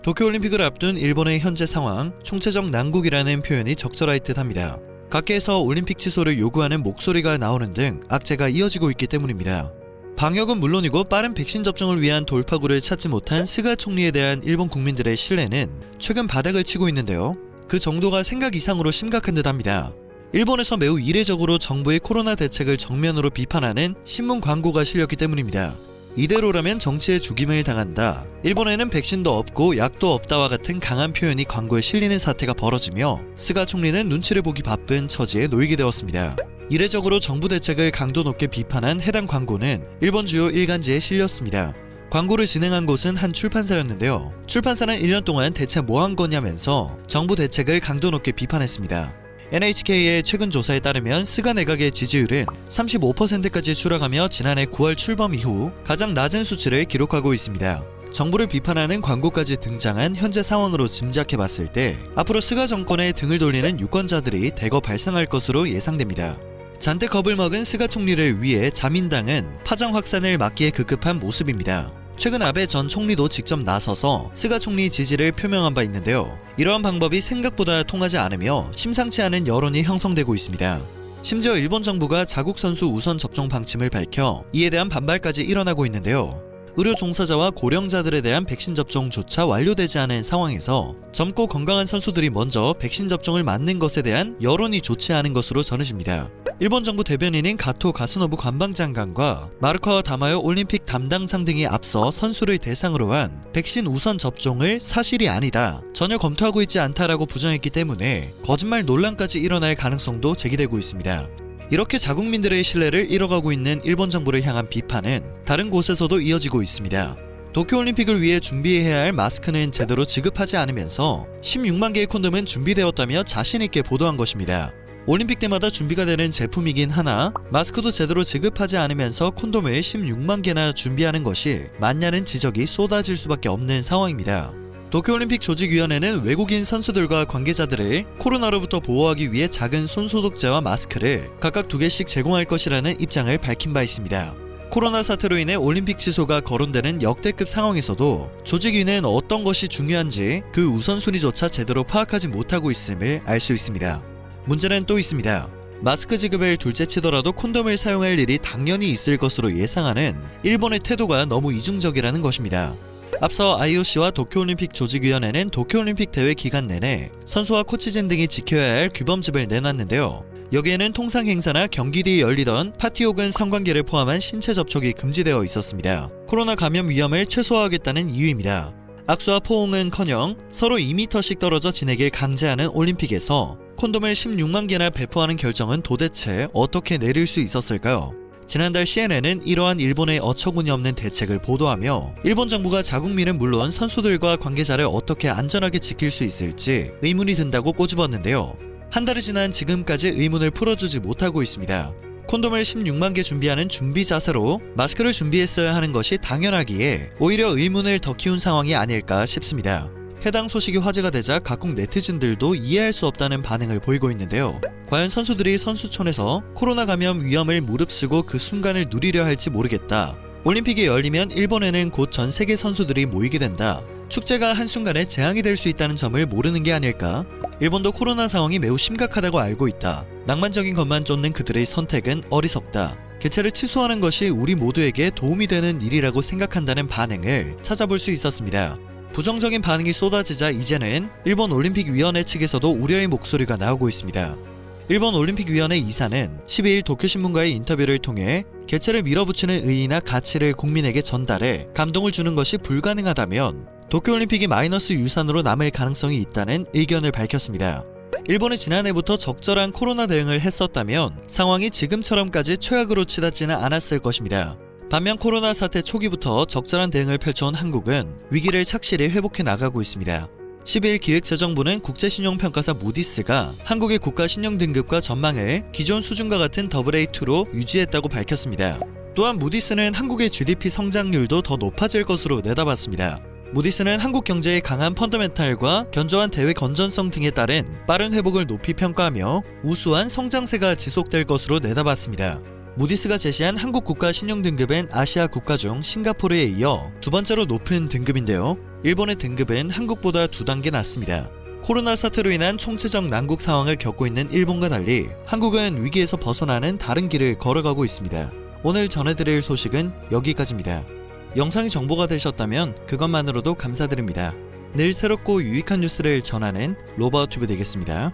도쿄올림픽을 앞둔 일본의 현재 상황, 총체적 난국이라는 표현이 적절할 듯합니다. 각계에서 올림픽 취소를 요구하는 목소리가 나오는 등 악재가 이어지고 있기 때문입니다. 방역은 물론이고 빠른 백신 접종을 위한 돌파구를 찾지 못한 스가 총리에 대한 일본 국민들의 신뢰는 최근 바닥을 치고 있는데요. 그 정도가 생각 이상으로 심각한 듯합니다. 일본에서 매우 이례적으로 정부의 코로나 대책을 정면으로 비판하는 신문 광고가 실렸기 때문입니다. 이대로라면 정치에 죽임을 당한다, 일본에는 백신도 없고 약도 없다와 같은 강한 표현이 광고에 실리는 사태가 벌어지며 스가 총리는 눈치를 보기 바쁜 처지에 놓이게 되었습니다. 이례적으로 정부 대책을 강도 높게 비판한 해당 광고는 일본 주요 일간지에 실렸습니다. 광고를 진행한 곳은 한 출판사였는데요. 출판사는 1년 동안 대체 뭐 한 거냐면서 정부 대책을 강도 높게 비판했습니다. NHK의 최근 조사에 따르면 스가 내각의 지지율은 35%까지 추락하며 지난해 9월 출범 이후 가장 낮은 수치를 기록하고 있습니다. 정부를 비판하는 광고까지 등장한 현재 상황으로 짐작해봤을 때 앞으로 스가 정권에 등을 돌리는 유권자들이 대거 발생할 것으로 예상됩니다. 잔뜩 겁을 먹은 스가 총리를 위해 자민당은 파장 확산을 막기에 급급한 모습입니다. 최근 아베 전 총리도 직접 나서서 스가 총리 지지를 표명한 바 있는데요. 이러한 방법이 생각보다 통하지 않으며 심상치 않은 여론이 형성되고 있습니다. 심지어 일본 정부가 자국 선수 우선 접종 방침을 밝혀 이에 대한 반발까지 일어나고 있는데요. 의료 종사자와 고령자들에 대한 백신 접종조차 완료되지 않은 상황에서 젊고 건강한 선수들이 먼저 백신 접종을 맞는 것에 대한 여론이 좋지 않은 것으로 전해집니다. 일본 정부 대변인인 가토 가스노부 관방장관과 마르카와 다마요 올림픽 담당상 등이 앞서 선수를 대상으로 한 백신 우선 접종을 사실이 아니다, 전혀 검토하고 있지 않다라고 부정했기 때문에 거짓말 논란까지 일어날 가능성도 제기되고 있습니다. 이렇게 자국민들의 신뢰를 잃어가고 있는 일본 정부를 향한 비판은 다른 곳에서도 이어지고 있습니다. 도쿄올림픽을 위해 준비해야 할 마스크는 제대로 지급하지 않으면서 16만 개의 콘돔은 준비되었다며 자신있게 보도한 것입니다. 올림픽 때마다 준비가 되는 제품이긴 하나 마스크도 제대로 지급하지 않으면서 콘돔을 16만 개나 준비하는 것이 맞냐는 지적이 쏟아질 수밖에 없는 상황입니다. 도쿄올림픽 조직위원회는 외국인 선수들과 관계자들을 코로나로부터 보호하기 위해 작은 손소독제와 마스크를 각각 2개씩 제공할 것이라는 입장을 밝힌 바 있습니다. 코로나 사태로 인해 올림픽 취소가 거론되는 역대급 상황에서도 조직위는 어떤 것이 중요한지 그 우선순위조차 제대로 파악하지 못하고 있음을 알 수 있습니다. 문제는 또 있습니다. 마스크 지급을 둘째치더라도 콘돔을 사용할 일이 당연히 있을 것으로 예상하는 일본의 태도가 너무 이중적이라는 것입니다. 앞서 IOC와 도쿄올림픽 조직위원회는 도쿄올림픽 대회 기간 내내 선수와 코치진 등이 지켜야 할 규범집을 내놨는데요. 여기에는 통상 행사나 경기 뒤에 열리던 파티 혹은 성관계를 포함한 신체 접촉이 금지되어 있었습니다. 코로나 감염 위험을 최소화하겠다는 이유입니다. 악수와 포옹은커녕 서로 2m씩 떨어져 지내길 강제하는 올림픽에서 콘돔을 16만 개나 배포하는 결정은 도대체 어떻게 내릴 수 있었을까요? 지난달 CNN은 이러한 일본의 어처구니 없는 대책을 보도하며 일본 정부가 자국민은 물론 선수들과 관계자를 어떻게 안전하게 지킬 수 있을지 의문이 든다고 꼬집었는데요. 한 달이 지난 지금까지 의문을 풀어주지 못하고 있습니다. 콘돔을 16만 개 준비하는 준비 자세로 마스크를 준비했어야 하는 것이 당연하기에 오히려 의문을 더 키운 상황이 아닐까 싶습니다. 해당 소식이 화제가 되자 각국 네티즌들도 이해할 수 없다는 반응을 보이고 있는데요. 과연 선수들이 선수촌에서 코로나 감염 위험을 무릅쓰고 그 순간을 누리려 할지 모르겠다. 올림픽이 열리면 일본에는 곧 전 세계 선수들이 모이게 된다. 축제가 한순간에 재앙이 될 수 있다는 점을 모르는 게 아닐까? 일본도 코로나 상황이 매우 심각하다고 알고 있다. 낭만적인 것만 쫓는 그들의 선택은 어리석다. 개최를 취소하는 것이 우리 모두에게 도움이 되는 일이라고 생각한다는 반응을 찾아볼 수 있었습니다. 부정적인 반응이 쏟아지자 이제는 일본 올림픽위원회 측에서도 우려의 목소리가 나오고 있습니다. 일본 올림픽위원회 이사는 12일 도쿄신문과의 인터뷰를 통해 개최를 밀어붙이는 의의나 가치를 국민에게 전달해 감동을 주는 것이 불가능하다면 도쿄올림픽이 마이너스 유산으로 남을 가능성이 있다는 의견을 밝혔습니다. 일본이 지난해부터 적절한 코로나 대응을 했었다면 상황이 지금처럼까지 최악으로 치닫지는 않았을 것입니다. 반면 코로나 사태 초기부터 적절한 대응을 펼쳐온 한국은 위기를 착실히 회복해 나가고 있습니다. 12일 기획재정부는 국제신용평가사 무디스가 한국의 국가신용등급과 전망을 기존 수준과 같은 AA2로 유지했다고 밝혔습니다. 또한 무디스는 한국의 GDP 성장률도 더 높아질 것으로 내다봤습니다. 무디스는 한국 경제의 강한 펀더멘탈과 견조한 대외 건전성 등에 따른 빠른 회복을 높이 평가하며 우수한 성장세가 지속될 것으로 내다봤습니다. 무디스가 제시한 한국 국가 신용 등급은 아시아 국가 중 싱가포르에 이어 두 번째로 높은 등급인데요. 일본의 등급은 한국보다 2단계 낮습니다. 코로나 사태로 인한 총체적 난국 상황을 겪고 있는 일본과 달리 한국은 위기에서 벗어나는 다른 길을 걸어가고 있습니다. 오늘 전해드릴 소식은 여기까지입니다. 영상이 정보가 되셨다면 그것만으로도 감사드립니다. 늘 새롭고 유익한 뉴스를 전하는 로바우튜브 되겠습니다.